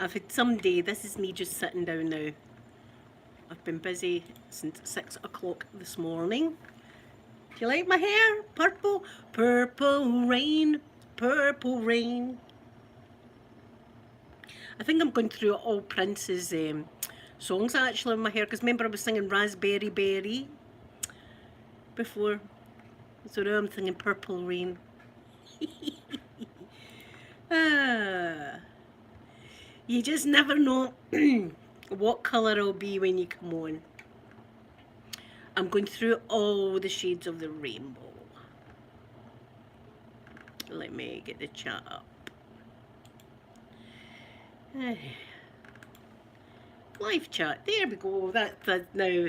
I've had some day. This is me just sitting down now. I've been busy since 6 o'clock this morning. Do you like my hair? Purple, purple rain, purple rain. I think I'm going through all Prince's songs actually in my hair, because remember I was singing Raspberry Berry before, so now I'm singing Purple Rain. You just never know what colour it'll be when you come on. I'm going through all the shades of the rainbow. Let me get the chat up. Live chat, there we go, that's now.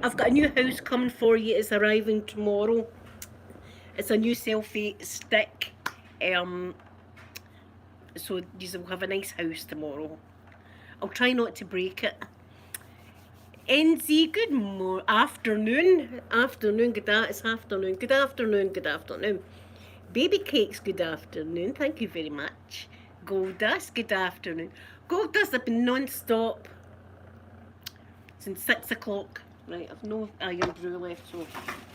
I've got a new house coming for you, it's arriving tomorrow. It's a new selfie stick. So you will have a nice house tomorrow. I'll try not to break it. NZ, good afternoon. Afternoon, it's afternoon. Good afternoon, good afternoon. Baby Cakes, good afternoon. Thank you very much. Goldust, good afternoon. Goldust, I've been non-stop since 6 o'clock. Right, I've no iron brew left, so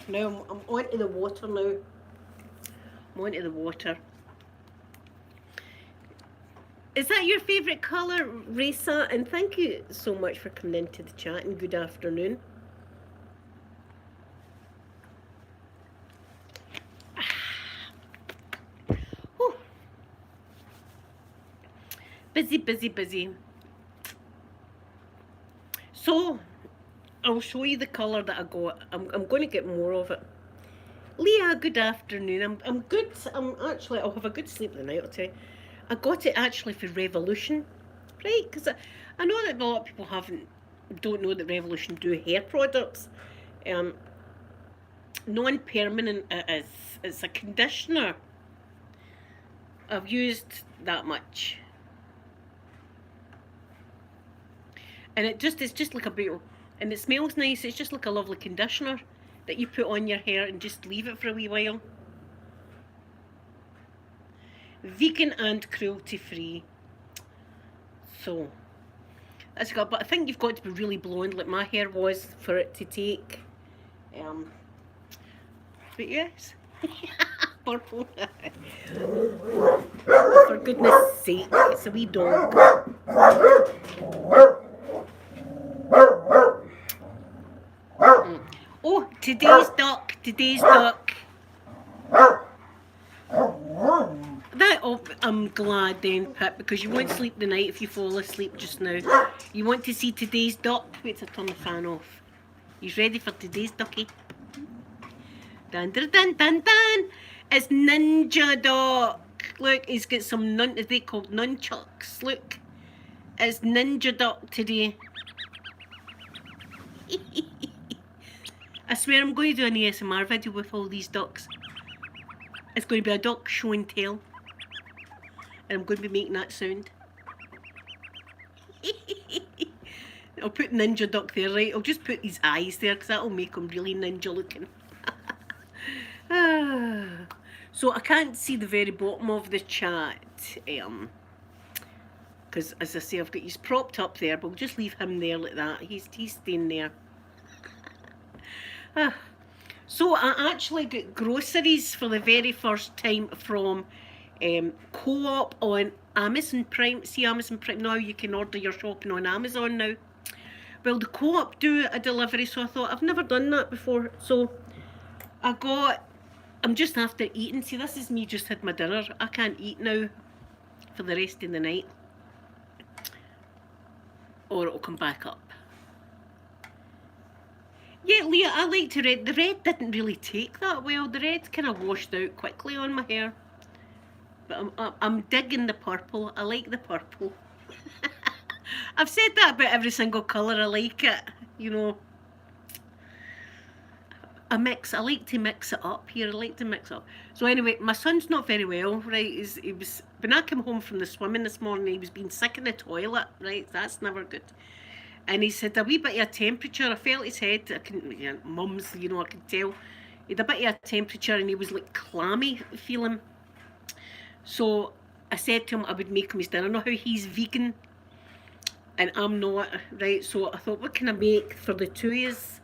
now I'm onto the water now. I'm onto the water. Is that your favourite colour, Raisa? And thank you so much for coming into the chat, and good afternoon. Busy, busy, busy. So, I'll show you the colour that I got. I'm going to get more of it. Leah, good afternoon. I'm good. I'll have a good sleep tonight, I'll tell you. I got it actually for Revolution, right? Because I know that a lot of people don't know that Revolution do hair products. Non-permanent it is. It's a conditioner. I've used that much. And it's just like a beautiful, and it smells nice. It's just like a lovely conditioner that you put on your hair and just leave it for a wee while. Vegan and cruelty free. So that's got, but I think you've got to be really blonde like my hair was for it to take. But yes. Purple. For goodness sake, it's a wee dog. Oh, today's duck. I'm glad then, Pip, because you won't sleep the night if you fall asleep just now. You want to see today's duck? Wait till I turn the fan off. You ready for today's ducky? Dun dun dun dun dun! It's Ninja Duck. Look, he's got some they called nunchucks. Look, it's Ninja Duck today. I swear I'm going to do an ASMR video with all these ducks. It's going to be a duck show and tell. And I'm going to be making that sound. I'll put Ninja Duck there, right? I'll just put his eyes there because that'll make him really ninja looking. So I can't see the very bottom of the chat. Because as I say, I've got he's propped up there, but we'll just leave him there like that. He's staying there. So I actually got groceries for the very first time from Co-op on Amazon Prime. See, Amazon Prime now, you can order your shopping on Amazon now. Well, the Co-op do a delivery, so I thought I've never done that before. So I'm just after eating. See, this is me just had my dinner. I can't eat now for the rest of the night, or it'll come back up. Yeah, Leah, I liked the red. The red didn't really take that well. The red kind of washed out quickly on my hair. But I'm digging the purple. I like the purple. I've said that about every single colour. I like it, you know. I like to mix it up here. I like to mix it up. So anyway, my son's not very well, right? When I came home from the swimming this morning, he was being sick in the toilet, right? That's never good. And he said a wee bit of a temperature. I felt his head. I couldn't, mum's, you know, I could tell. He had a bit of a temperature and he was like clammy feeling. So I said to him I would make him his dinner. I know how he's vegan and I'm not, right? So I thought, what can I make for the two years?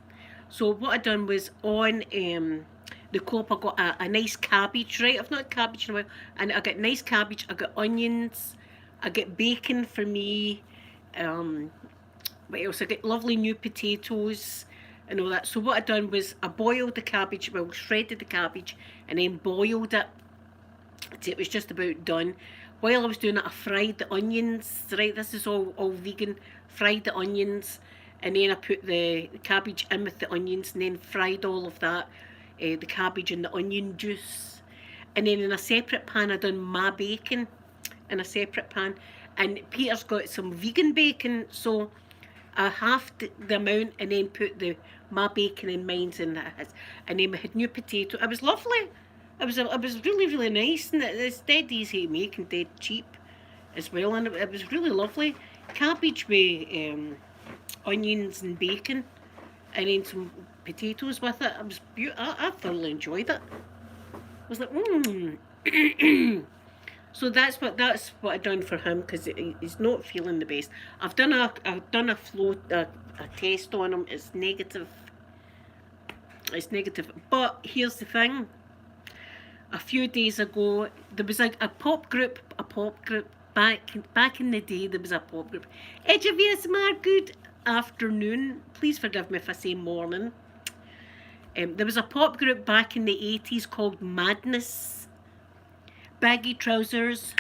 So what I done was on the cob, I got a nice cabbage, right? I've not had cabbage in a while, and I got nice cabbage. I got onions, I got bacon for me. Um, what else? I got lovely new potatoes and all that. So what I done was I boiled the cabbage, well, shredded the cabbage, and then boiled it. It was just about done. While I was doing it, I fried the onions. Right, this is all vegan. Fried the onions, and then I put the cabbage in with the onions, and then fried all of that, the cabbage and the onion juice. And then in a separate pan, I done my bacon in a separate pan. And Peter's got some vegan bacon, so I halved the amount and then put my bacon and mine's in his. And then we had new potato. It was lovely. It was really really nice, and it's dead easy to make and dead cheap as well. And it was really lovely. Cabbage with onions and bacon, and then some potatoes with it. It was beautiful. I thoroughly enjoyed it. I was like, mmm. So that's what I done for him because he's not feeling the best. I've done a test on him. It's negative. It's negative. But here's the thing. A few days ago, there was a pop group back in the day. There was a pop group. EJVSMR, good afternoon. Please forgive me if I say morning. There was a pop group back in the 80s called Madness. Baggy trousers.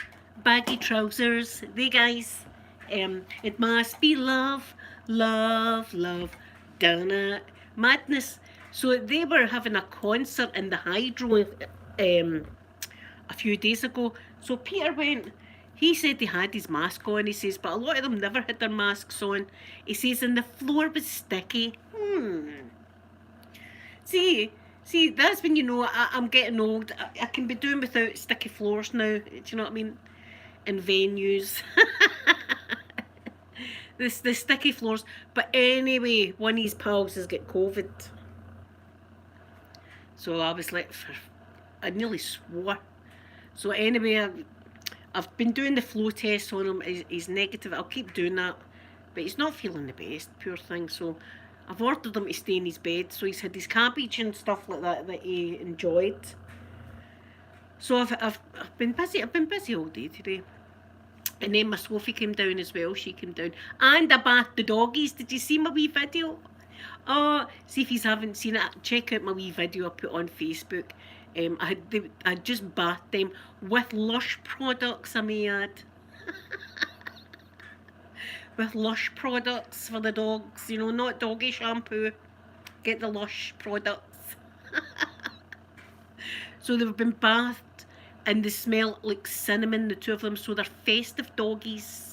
They guys. It must be love, love, love. Donna. Madness. So they were having a concert in the Hydro a few days ago. So Peter went. He said he had his mask on. He says, but a lot of them never had their masks on. He says, and the floor was sticky. See, that's when you know I'm getting old. I can be doing without sticky floors now. Do you know what I mean? In venues. the sticky floors. But anyway, one of his pals has got COVID. So I was like, I nearly swore. So anyway, I've been doing the flow test on him. He's negative. I'll keep doing that. But he's not feeling the best, poor thing. So I've ordered him to stay in his bed. So he's had his cabbage and stuff like that he enjoyed. So I've been busy. I've been busy all day today. And then my Sophie came down as well. She came down. And I bathed the doggies. Did you see my wee video? Oh, see if you haven't seen it, check out my wee video I put on Facebook. I just bathed them with Lush products, I may add. With Lush products for the dogs, you know, not doggy shampoo. Get the Lush products. So they've been bathed and they smell like cinnamon, the two of them, so they're festive doggies.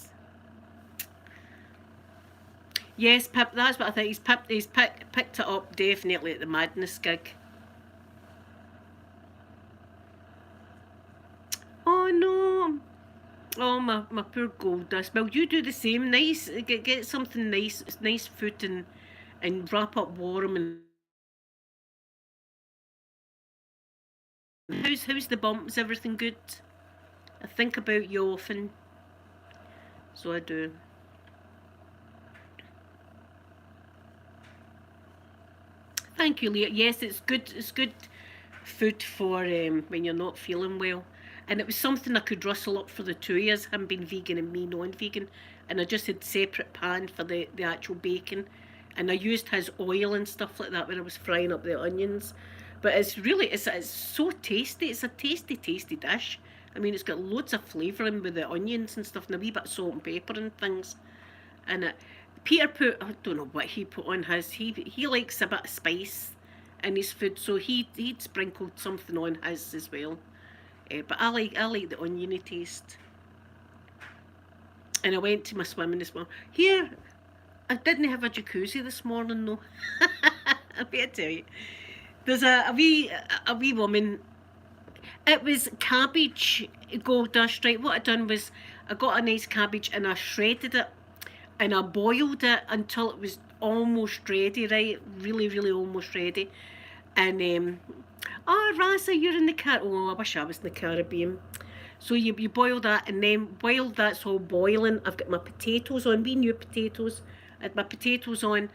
Yes, Pip, that's what I think. He's picked it up definitely at the Madness gig. Oh no. Oh my poor gold dust. Well, you do the same. Nice, get something nice, nice food and wrap up warm. And how's the bumps? Everything good? I think about you often, so I do. Thank you, Leah. Yes, it's good. It's good food for when you're not feeling well. And it was something I could rustle up for the two years, him being vegan and me non-vegan. And I just had separate pan for the actual bacon. And I used his oil and stuff like that when I was frying up the onions. But it's really, it's so tasty. It's a tasty, tasty dish. I mean, it's got loads of flavouring with the onions and stuff and a wee bit of salt and pepper and things. And Peter put, I don't know what he put on his, he likes a bit of spice in his food, so he'd sprinkled something on his as well. But I like the oniony taste. And I went to my swimming this morning. Here, I didn't have a jacuzzi this morning though. I better tell you. There's a wee woman. It was cabbage gold dust, right? What I done was I got a nice cabbage and I shredded it and I boiled it until it was almost ready, right? Really, really almost ready. And oh, Rasa, you're in the car. Oh, I wish I was in the Caribbean. So you boil that, and then while that's all boiling, I've got my potatoes on, wee new potatoes. I had my potatoes on,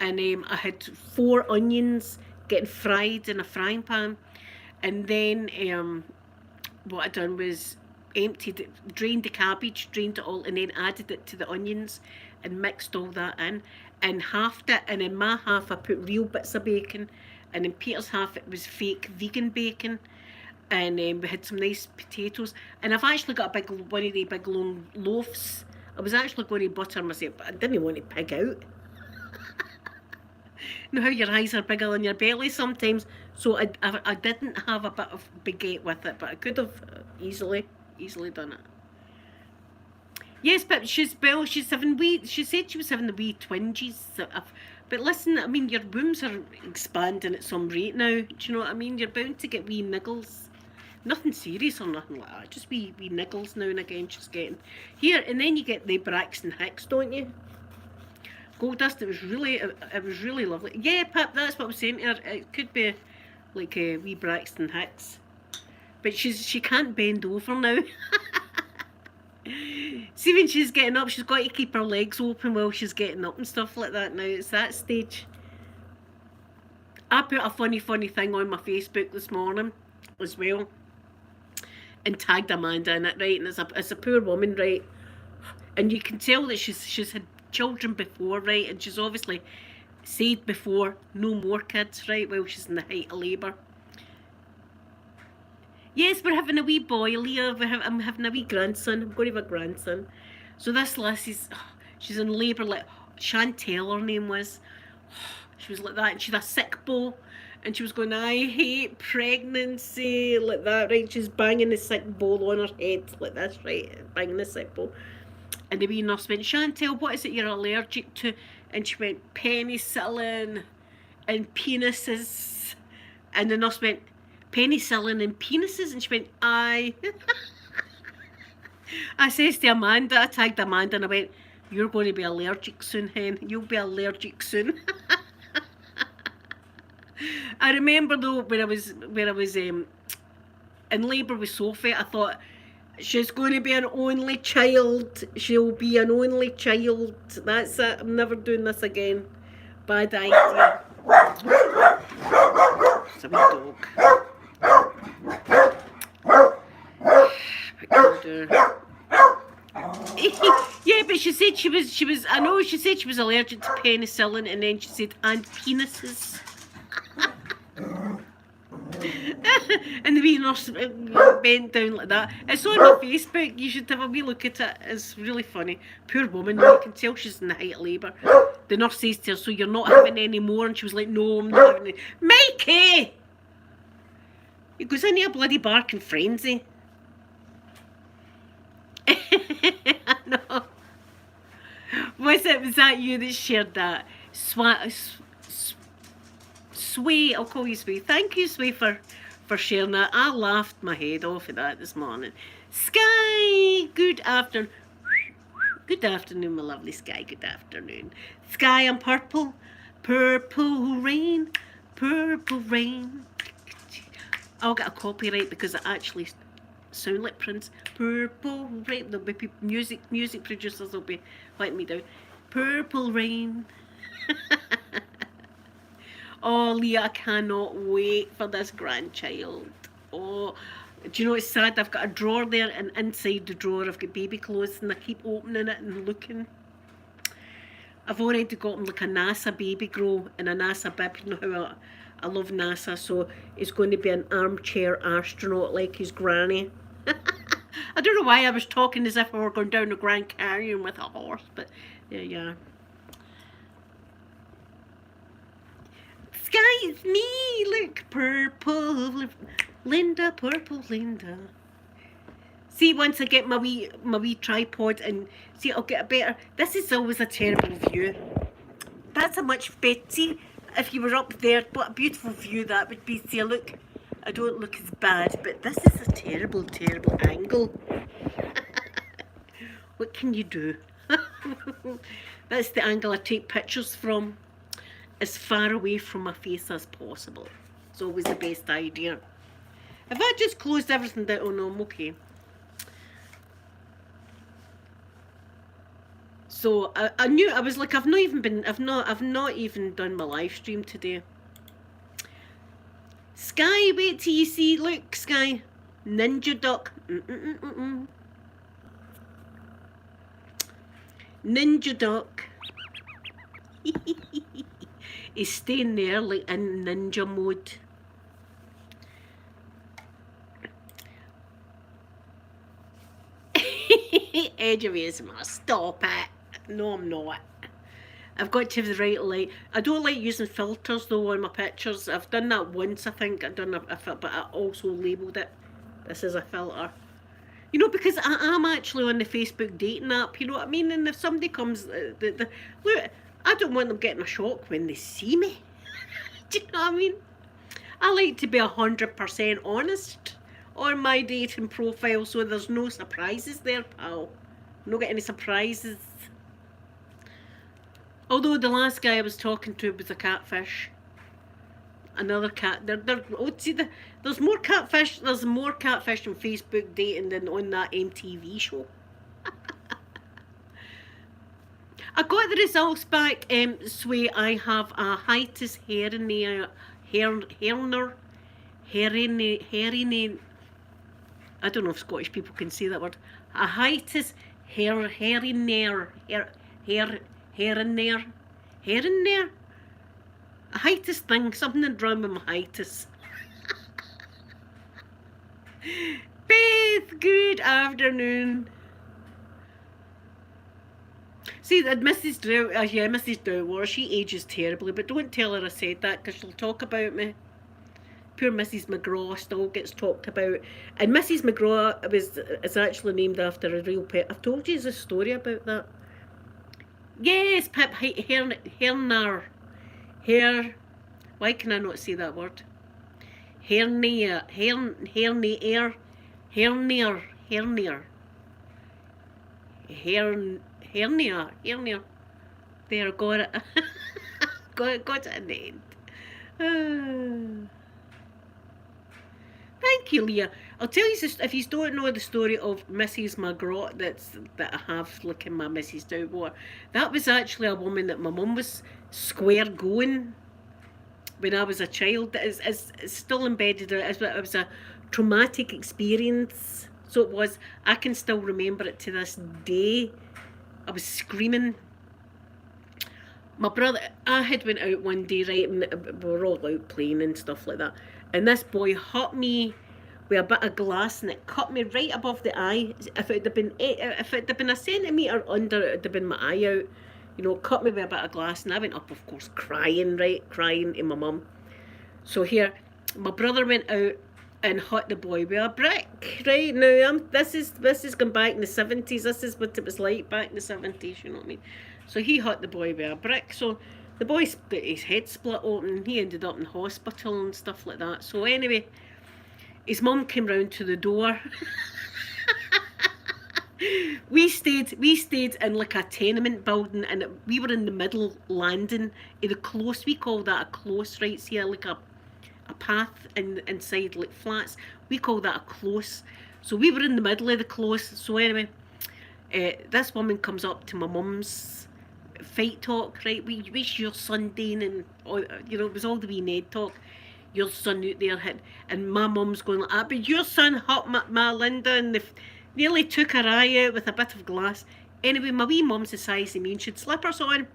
and I had 4 onions getting fried in a frying pan. And then what I done was emptied it, drained the cabbage, drained it all, and then added it to the onions and mixed all that in and halved it. And in my half, I put real bits of bacon, and in Peter's half, it was fake vegan bacon. And we had some nice potatoes. And I've actually got a big one of the big long loaves. I was actually going to butter myself, but I didn't want to pig out. You know how your eyes are bigger than your belly sometimes, so I didn't have a bit of baguette with it, but I could have easily done it. Yes, but she's having wee. She said she was having the wee twinges. But listen, I mean, your wombs are expanding at some rate now. Do you know what I mean? You're bound to get wee niggles. Nothing serious or nothing like that. Just wee niggles now and again she's getting. Here, and then you get the Braxton Hicks, don't you? Gold Dust, it was really lovely. Yeah, Pip, that's what I was saying to her. It could be like a wee Braxton Hicks. But she can't bend over now. See, when she's getting up, she's got to keep her legs open while she's getting up and stuff like that now. It's that stage. I put a funny thing on my Facebook this morning as well, and tagged Amanda in it, right? And it's a poor woman, right? And you can tell that she's had children before, right? And she's obviously said before, no more kids, right? While she's in the height of labour. Yes, we're having a wee boy, Leah. I'm having a wee grandson. I'm going to have a grandson. So this lassie's, she's in labour, like Chantel, her name was. She was like that, and she had a sick bow. And she was going, I hate pregnancy, like that, right? She's banging the sick bowl on her head, like this, right? Banging the sick bowl. And the wee nurse went, Chantel, what is it you're allergic to? And she went, penicillin and penises. And the nurse went, penicillin and penises? And she went, aye. I says to Amanda, I tagged Amanda and I went, you're going to be allergic soon, hen. You'll be allergic soon. I remember though when I was in labour with Sophie, I thought, she's going to be an only child. She'll be an only child. That's it. I'm never doing this again. Bad idea. It's a wee dog. Yeah, but she said she was. I know she said she was allergic to penicillin, and then she said and penises. And the wee nurse bent down like that. It's on my Facebook. You should have a wee look at it. It's really funny. Poor woman. You can tell she's in the height of labour. The nurse says to her, so you're not having any more? And she was like, no, I'm not having any. Mikey! He goes into a bloody barking frenzy. I know. Was that you that shared that? Sway, I'll call you Sway. Thank you, Sway, for sharing that. I laughed my head off at that this morning. Sky, good afternoon. Good afternoon, my lovely Sky. Good afternoon. Sky and purple. Purple rain. Purple rain. I'll get a copyright because I actually sound like Prince. Purple rain. There'll be people, music producers will be letting me down. Purple rain. Oh, Leah, I cannot wait for this grandchild. Oh, do you know it's sad? I've got a drawer there, and inside the drawer I've got baby clothes, and I keep opening it and looking. I've already got him like a NASA baby grow and a NASA bib. You know how I love NASA, so he's going to be an armchair astronaut like his granny. I don't know why I was talking as if we were going down the Grand Canyon with a horse, but there you are. Sky, it's me! Look, purple Linda, purple Linda. See, once I get my wee tripod and see, I'll get a better. This is always a terrible view. That's a much better. See, if you were up there, what a beautiful view that would be. See, look, I don't look as bad, but this is a terrible, terrible angle. What can you do? That's the angle I take pictures from. As far away from my face as possible. It's always the best idea. Have I just closed everything down? Oh no, I'm okay. So I knew, I was like, I've not even done my live stream today. Sky, wait till you see, look, Sky, Ninja Duck, Ninja Duck is staying there like in ninja mode. Edge of ASMR, stop it. No, I'm not. I've got to have the right light. I don't like using filters though on my pictures. I've done that once, I think. I've done a filter, but I also labelled it. This is a filter. You know, because I am actually on the Facebook dating app, you know what I mean? And if somebody comes, look, I don't want them getting a shock when they see me. Do you know what I mean? I like to be 100% honest on my dating profile, so there's no surprises there, pal. No get any surprises. Although the last guy I was talking to was a catfish. Another cat. There's more catfish. There's more catfish on Facebook dating than on that MTV show. I got the results back. Sway, I have a hiatus hernia, herner, I don't know if Scottish people can say that word. A hiatus hernia, a hiatus thing, something wrong with my hiatus. Beth, good afternoon. See, that Mrs. Mrs. she ages terribly, but don't tell her I said that because she'll talk about me. Poor Mrs. McGraw still gets talked about. And Mrs. McGraw is actually named after a real pet. I've told you the story about that. Yes, Pip, hernar. Why can I not say that word? Hernia. Hernia. There, got it. got it in the end. Thank you, Leah. I'll tell you, if you don't know the story of Mrs. McGraw that I have like in my Mrs. Doubtmore, that was actually a woman that my mum was square going when I was a child. It's still embedded. It was a traumatic experience. So it was. I can still remember it to this day. I was screaming. My brother, I had went out one day, right, and we were all out playing and stuff like that. And this boy hit me with a bit of glass, and it cut me right above the eye. If it had been a centimetre under, it would have been my eye out. You know, cut me with a bit of glass, and I went up, of course, crying to my mum. So here, my brother went out and hit the boy with a brick. Right now, this is going back in the 70s. This is what it was like back in the 70s. You know what I mean? So he hit the boy with a brick. So the boy split his head split open. He ended up in hospital and stuff like that. So anyway, his mum came round to the door. we stayed in like a tenement building, and we were in the middle landing of the close. We call that a close, right? See, like a path inside like flats. We call that a close. So we were in the middle of the close. So anyway, this woman comes up to my mum's fight talk, right? What's your son doing? And you know, it was all the wee Ned talk. Your son out there hit, and my mum's going like that. But your son hit my Linda, and they nearly took her eye out with a bit of glass. Anyway, my wee mum's the size of me, and she'd slippers on.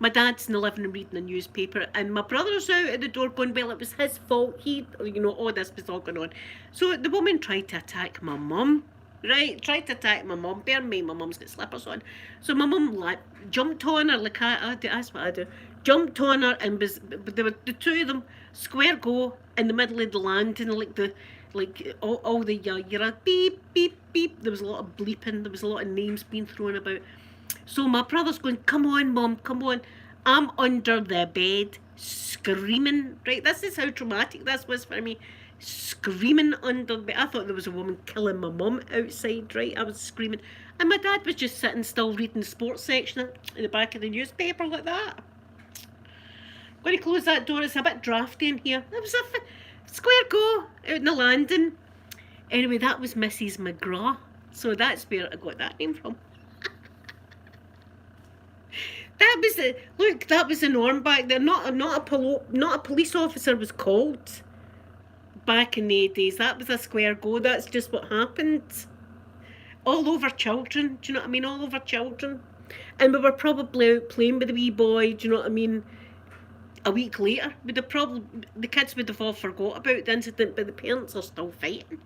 My dad's in the living room reading the newspaper, and my brother's out at the door going, well, it was his fault. He, you know, all this was all going on. So the woman tried to attack my mum. Right, tried to attack my mum. Bear in mind, my mum's got slippers on. So my mum like jumped on her, like I do. That's what I do. Jumped on her, and there were the two of them square go in the middle of the landing, like all the you're beep beep beep. There was a lot of bleeping. There was a lot of names being thrown about. So my brother's going, come on, mum, come on. I'm under the bed screaming. Right, this is how traumatic this was for me. Screaming under the bed. I thought there was a woman killing my mum outside, right? I was screaming. And my dad was just sitting still reading the sports section in the back of the newspaper like that. I'm going to close that door. It's a bit drafty in here. It was a square go out in the landing. Anyway, that was Mrs. McGraw. So that's where I got that name from. That was the look. That was the norm back then. Not a police officer was called back in the days. That was a square go. That's just what happened. All over children. Do you know what I mean? All over children. And we were probably out playing with the wee boy. Do you know what I mean? A week later, the kids would have all forgot about the incident, but the parents are still fighting.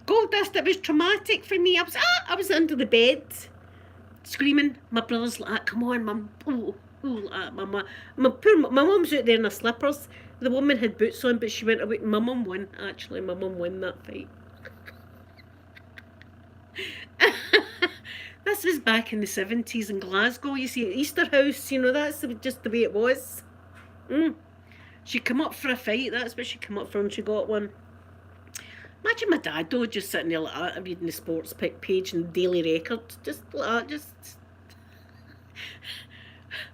Gold dust. It was traumatic for me. I was under the bed, screaming. My brother's like, "Come on, mum!" Oh, my mum's out there in her slippers. The woman had boots on, but she went away. My mum won. Actually, my mum won that fight. This was back in the 70s in Glasgow. You see, at Easter House, you know, that's just the way it was. She come up for a fight. That's what she come up for, and she got one. Imagine my dad, though, just sitting there like that, reading the sports page and the Daily Record. Just like that, just...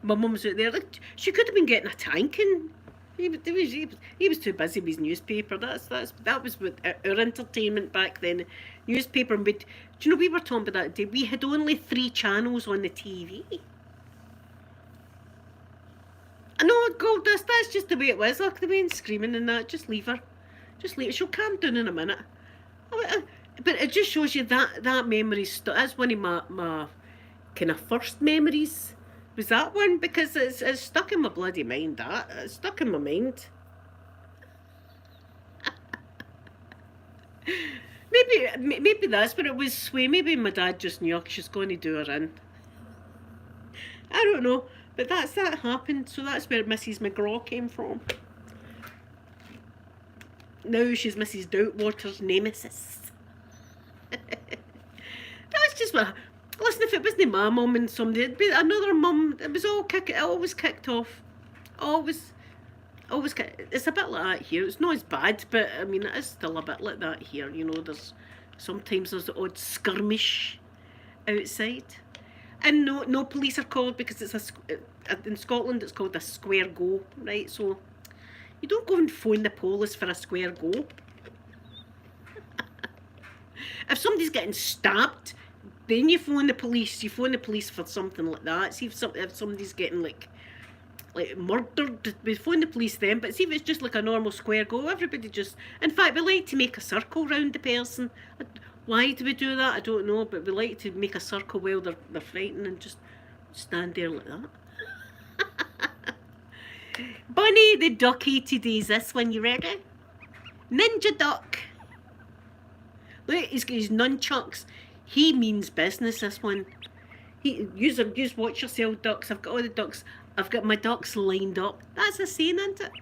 My mum's out there. Like, she could have been getting a tanking. He was too busy with his newspaper. That was what our entertainment back then. Newspaper. Do you know, we were talking about that day. We had only 3 channels on the TV. I know, Gold Dust, that's just the way it was. Look, the way and screaming and that. Just leave her. Just leave her. She'll calm down in a minute. But it just shows you that memory's... That's one of my kind of first memories. Was that one? Because it's stuck in my bloody mind. It's stuck in my mind. Maybe that's what it was, Sway. Maybe my dad just knew she's going to do her in. I don't know. But that happened. So that's where Mrs. McGraw came from. Now she's Mrs. Doubtwater's nemesis. That's just what... Listen, if it wasn't my mum and somebody, it'd be another mum. It was always kicked off. Always. It's a bit like that here. It's not as bad, but I mean, it is still a bit like that here. You know, sometimes there's the odd skirmish outside. And no police are called because it's in Scotland it's called a square go, right? So you don't go and phone the police for a square go. If somebody's getting stabbed, then you phone the police. You phone the police for something like that. See if somebody's getting like murdered, we phone the police then. But see if it's just like a normal square go, everybody just... In fact, we like to make a circle round the person. Why do we do that? I don't know, but we like to make a circle while they're frightened and just stand there like that. Bunny the ducky today's this one. You ready? Ninja duck. Look, he's got his nunchucks. He means business, this one. Use watch yourself, ducks. I've got all the ducks. I've got my ducks lined up. That's a saying, isn't it?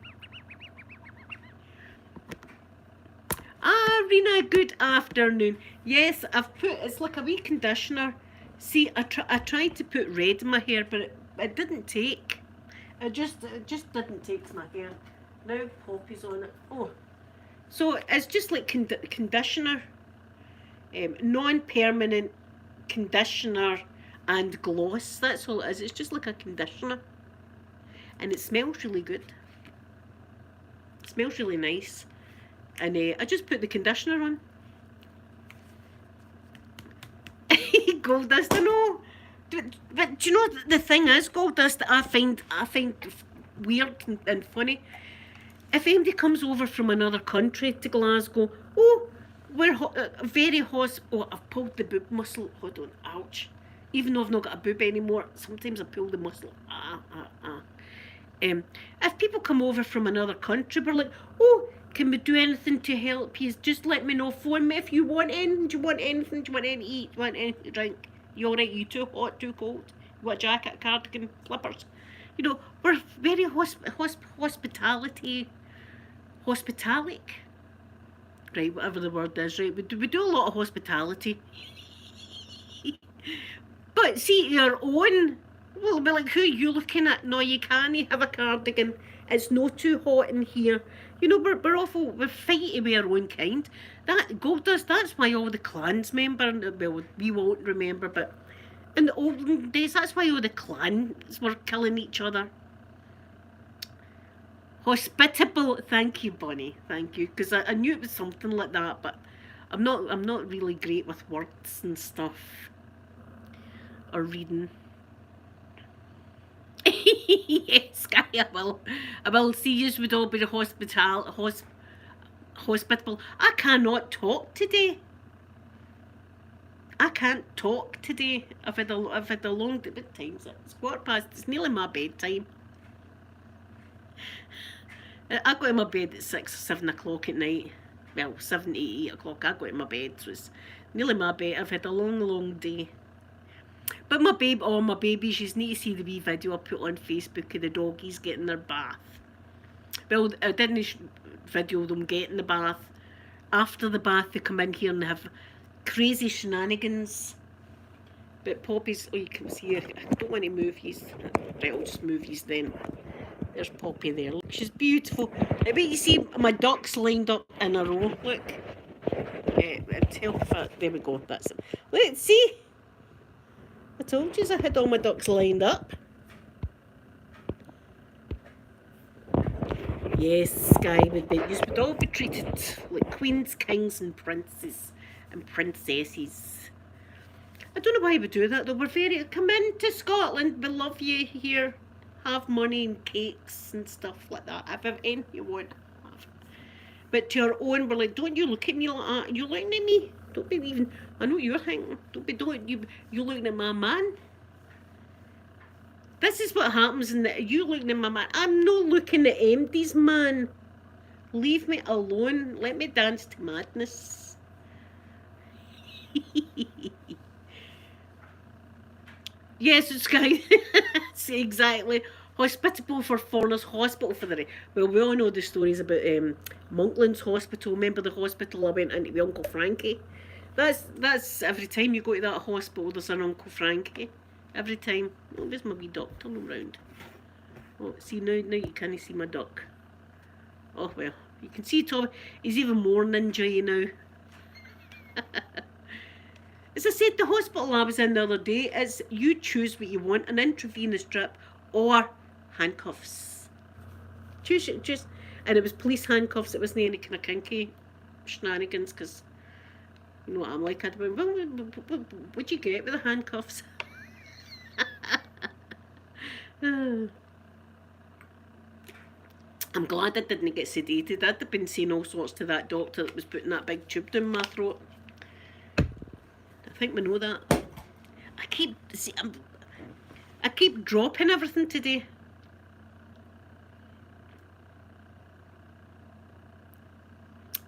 Rena, good afternoon. Yes, it's like a wee conditioner. See, I tried to put red in my hair, but it didn't take. It just didn't take my hair. Now Poppy's on it. Oh, so it's just like conditioner. Non-permanent conditioner and gloss. That's all it is. It's just like a conditioner, and it smells really good. It smells really nice, and I just put the conditioner on. Gold dust, I know, but do you know the thing is, Gold dust, I find weird and funny. If anybody comes over from another country to Glasgow, oh, we're very hospital. Oh, I've pulled the boob muscle. Hold on, ouch. Even though I've not got a boob anymore, sometimes I pull the muscle. If people come over from another country, we're like, oh, can we do anything to help you? Just let me know. Phone me if you want anything. Do you want anything? Do you want anything to eat? Do you want anything to drink? You alright? You too hot? Too cold? You want a jacket, cardigan, flippers? You know, we're very hospitality. Right, whatever the word is, right? We do a lot of hospitality. But see, your own, well, be like, who are you looking at? No, you can't have a cardigan. It's not too hot in here. You know, we're fighting with our own kind. That Gold Dust, that's why all the clans member, well, we won't remember, but in the olden days, that's why all the clans were killing each other. Hospitable, thank you, Bonnie, thank you, because I knew it was something like that, but I'm not really great with words and stuff, or reading. Yes, Guy, I will. I will see you with all be the hospitable. I cannot talk today. I can't talk today. I've had a long day. What time's it? It's 1:15. It's nearly my bedtime. I go to my bed at 6 or 7 o'clock at night. Well, 7 to 8 o'clock. I go to my bed, so it's nearly my bed. I've had a long, long day. But my babies, you need to see the wee video I put on Facebook of the doggies getting their bath. Well, I didn't video them getting the bath. After the bath, they come in here and have crazy shenanigans. But Poppy's, oh, you can see her. I don't want to move these. Right, I'll just move these then. There's Poppy there. Look, she's beautiful. I bet you see my ducks lined up in a row. Look. There we go. That's it. Let's see. I told you I had all my ducks lined up. Yes, Sky would be. You would all be treated like queens, kings, and princes and princesses. I don't know why we do that though. We're very come into Scotland. We love you here. Have money and cakes and stuff like that. If anything you want. But to our own, we're like, don't you look at me like that. You're looking at me. Don't be even. I know you're thinking. You looking at my man. This is what happens in the. You looking at my man. I'm not looking at MD's man. Leave me alone. Let me dance to madness. Yes, it's Sky. Exactly. Hospitable for foreigners, hospital for the. Well, we all know the stories about Monklands Hospital. Remember the hospital I went into with Uncle Frankie? That's every time you go to that hospital, there's an Uncle Frankie. Every time. Oh, there's my wee duck. Turn around. Oh, see now you can't see my duck. Oh well, you can see Tom. He's even more ninja now. As I said, the hospital I was in the other day is you choose what you want, an intravenous drip or handcuffs. Choose, and it was police handcuffs. It wasn't any kind of kinky shenanigans because you know what I'm like. What'd you get with the handcuffs? I'm glad I didn't get sedated. I'd have been saying all sorts to that doctor that was putting that big tube down my throat. I think we know that. I keep dropping everything today.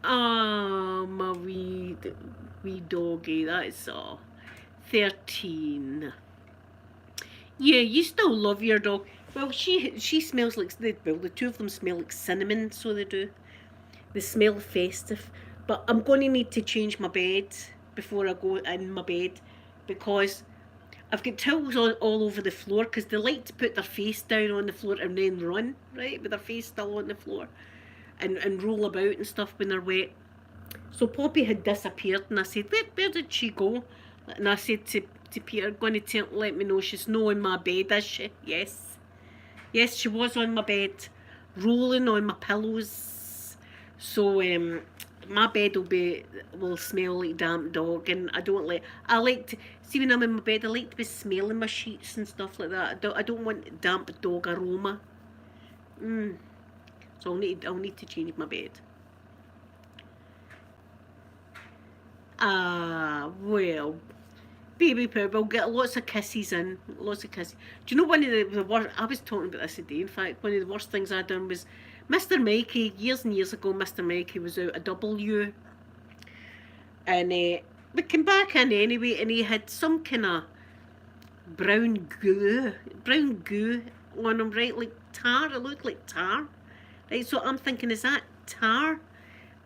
Oh, my wee doggy. That is 13. Yeah, you still love your dog. Well, she smells like, well, the two of them smell like cinnamon, so they do. They smell festive. But I'm going to need to change my bed before I go in my bed because I've got towels all over the floor because they like to put their face down on the floor and then run, right, with their face still on the floor and roll about and stuff when they're wet. So Poppy had disappeared and I said, where did she go? And I said to Peter, going to let me know she's not in my bed, is she? Yes. Yes, she was on my bed, rolling on my pillows. So my bed will smell like damp dog, and I like to see when I'm in my bed. I like to be smelling my sheets and stuff like that. I don't want damp dog aroma. So I'll need to change my bed. Well, baby poo, we'll get lots of kisses in, lots of kisses. Do you know one of the worst, I was talking about this today, in fact, one of the worst things I done was, Mr. Mikey, years and years ago, Mr. Mikey was out a W, and we came back in anyway, and he had some kind of brown goo on him, right, like tar, it looked like tar, right, so I'm thinking, is that tar?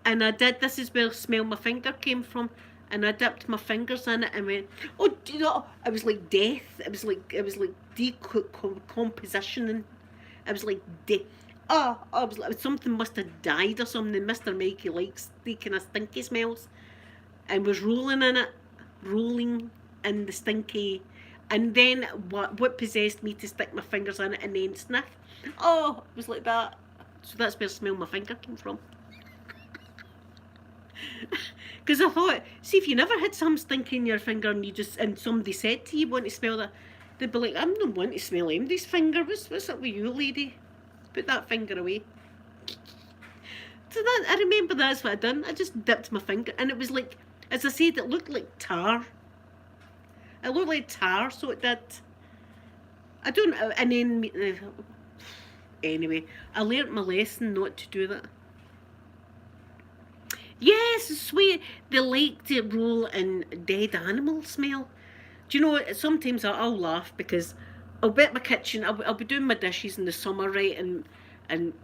And this is where smell my finger came from. And I dipped my fingers in it and went, oh, do you know, it was like death. It was like decomposition. It was like something must have died or something. Mr. Mikey likes the kind of stinky smells. And was rolling in the stinky. And then what possessed me to stick my fingers in it and then sniff? Oh, it was like that. So that's where smell my finger came from. Because I thought, see, if you never had some stink in your finger and somebody said to you, want to smell that, they'd be like, I'm not wanting to smell MD's finger. What's up with you, lady? Put that finger away. So that, I remember that's what I done. I just dipped my finger, and it was like, as I said, it looked like tar. It looked like tar, so it did. I don't, and then, anyway, I learnt my lesson not to do that. Yes, I swear, they like to roll in dead animal smell. Do you know what, sometimes I'll laugh because I'll be at my kitchen, I'll be doing my dishes in the summer, right, and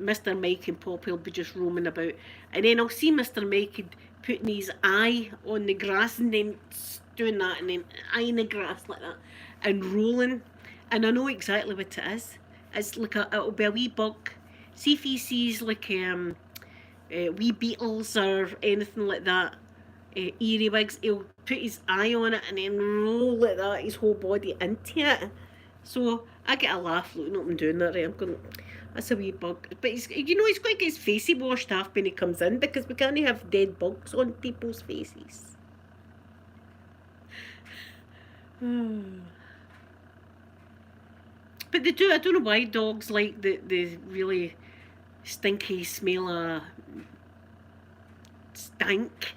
Mr. Mike and Poppy will be just roaming about, and then I'll see Mr. Mike putting his eye on the grass and then doing that and then eyeing the grass like that and rolling, and I know exactly what it is. It's like it'll be a wee bug. See if he sees like wee beetles or anything like that, earwigs, he'll put his eye on it and then roll like that, his whole body into it. So I get a laugh looking at him doing that, right? I'm going, that's a wee bug. But he's, you know, he's got to get his facey washed off when he comes in because we can't have dead bugs on people's faces. But they do, I don't know why dogs like the really stinky smell of stank.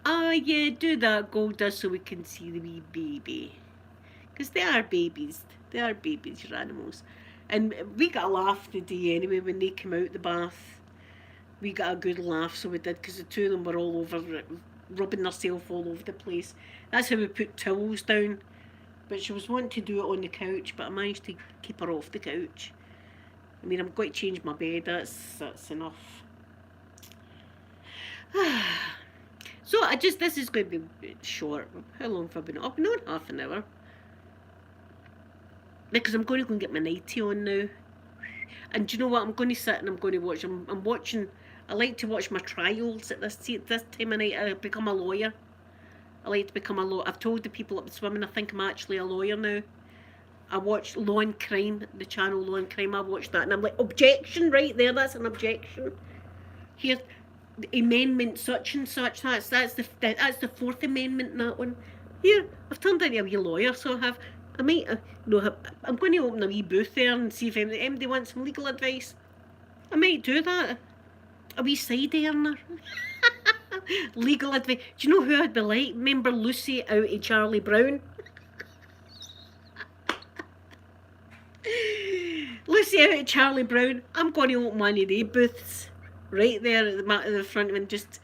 Oh yeah, do that, Golda, so we can see the wee baby. Because they are babies. They are babies, your animals. And we got a laugh today anyway when they came out the bath. We got a good laugh, so we did, because the two of them were all over, rubbing themselves all over the place. That's how we put towels down. But she was wanting to do it on the couch, but I managed to keep her off the couch. I mean, I'm going to change my bed, that's enough. So this is going to be short. How long have I been on? I've been on half an hour. Because I'm going to go and get my nightie on now. And do you know what? I'm going to sit and I'm going to watch. I'm watching. I like to watch my trials at this time of night. I become a lawyer. I like to become a lawyer. I've told the people up swimming I think I'm actually a lawyer now. I watch Law and Crime, the channel Law and Crime. I watched that and I'm like, objection right there. That's an objection. Here, the amendment such and such. That's the Fourth Amendment in that one. Here, I've turned into a wee lawyer, so I have. I might, I'm going to open a wee booth there and see if anybody wants some legal advice. I might do that. A wee side earner. Legal advice. Do you know who I'd be like? Remember Lucy out of Charlie Brown? Lucy out of Charlie Brown. I'm going to open one of the booths right there at the front of it. Just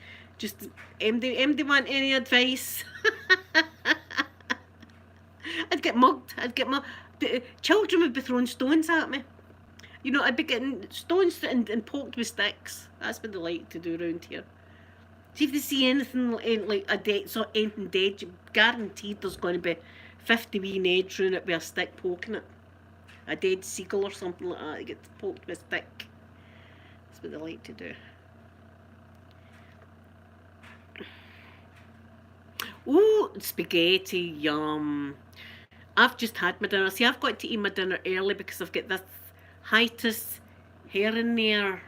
MD want any advice? I'd get mugged. Children would be throwing stones at me. You know, I'd be getting stones and poked with sticks. That's what they like to do around here. See if they see anything like a dead, so anything dead, guaranteed there's going to be 50 wee Neds around it with a stick poking it. A dead seagull or something like that. It gets poked with a stick. That's what they like to do. Ooh, spaghetti, yum. I've just had my dinner. See, I've got to eat my dinner early because I've got this hiatus here and there.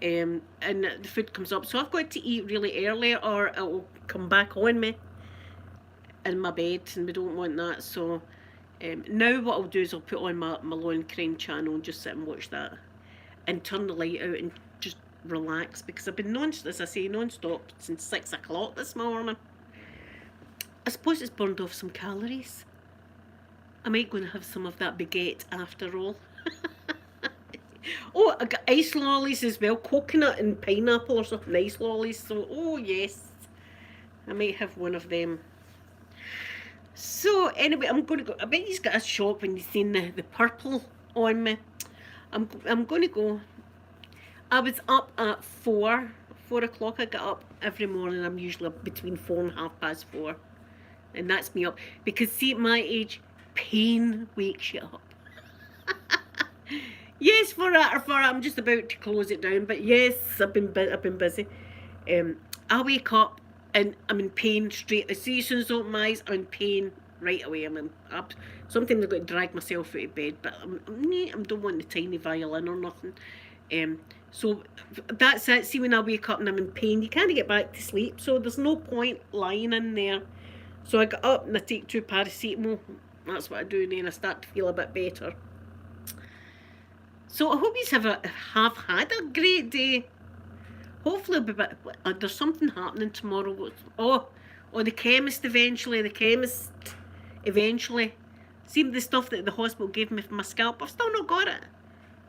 And the food comes up. So I've got to eat really early or it will come back on me in my bed and we don't want that. So now what I'll do is I'll put on my Law and Crime channel and just sit and watch that. And turn the light out and just relax because I've been non-stop since 6 o'clock this morning. I suppose it's burned off some calories. I might go and have some of that baguette after all. Oh, I got ice lollies as well, coconut and pineapple or something, ice lollies. So, oh yes, I might have one of them. So anyway, I'm going to go. I bet he's got a shop when he's seen the purple on me. I'm going to go. I was up at 4 o'clock. I get up every morning. I'm usually up between 4 and 4:30. And that's me up. Because see, at my age, pain wakes you up. Yes, for that. I'm just about to close it down. But yes, I've been busy. I wake up and I'm in pain straight. As soon as I open my eyes, I'm in pain right away. I'm up. Sometimes I've got to drag myself out of bed. But I don't want the tiny violin or nothing. So that's it. See, when I wake up and I'm in pain, you can't get back to sleep, so there's no point lying in there. So I get up and I take 2 paracetamol. That's what I do, and then I start to feel a bit better. So I hope you have had a great day. Hopefully, there's something happening tomorrow. Oh, the chemist eventually. The chemist eventually. See the stuff that the hospital gave me for my scalp. I've still not got it.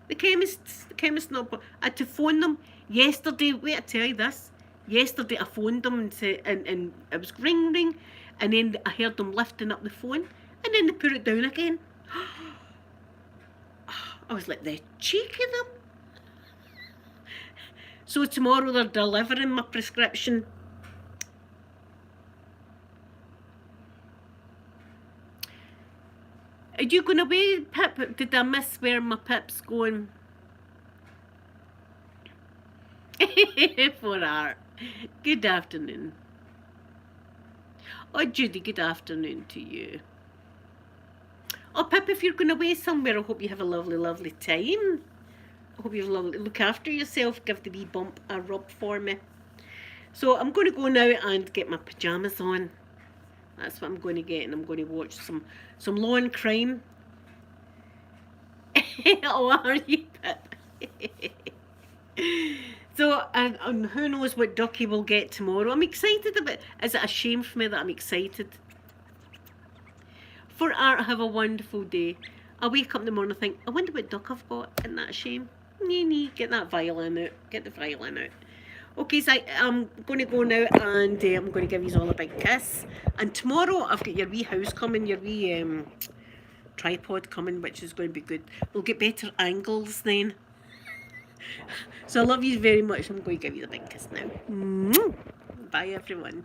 The chemist not. I had to phone them yesterday. Wait, I tell you this. Yesterday I phoned them and said, and it was ring, and then I heard them lifting up the phone, and then they put it down again. I was like, the cheek of them. So tomorrow they're delivering my prescription. Are you going away, Pip? Did I miss where my Pip's going? For art. Good afternoon. Oh, Judy, good afternoon to you. Oh, Pip, if you're going away somewhere, I hope you have a lovely, lovely time. I hope you have a lovely... Look after yourself. Give the wee bump a rub for me. So I'm going to go now and get my pyjamas on. That's what I'm going to get, and I'm going to watch some Law and Crime. Oh, are you, Pip? So, and who knows what Ducky will get tomorrow. I'm excited about it. Is it a shame for me that I'm excited? For art, have a wonderful day. I wake up in the morning and think, I wonder what duck I've got. Isn't that a shame? Get that violin out. Get the violin out. Okay, so I'm going to go now, and I'm going to give you all a big kiss. And tomorrow I've got your wee house coming, your wee tripod coming, which is going to be good. We'll get better angles then. So I love you very much. I'm going to give you the big kiss now. Bye, everyone.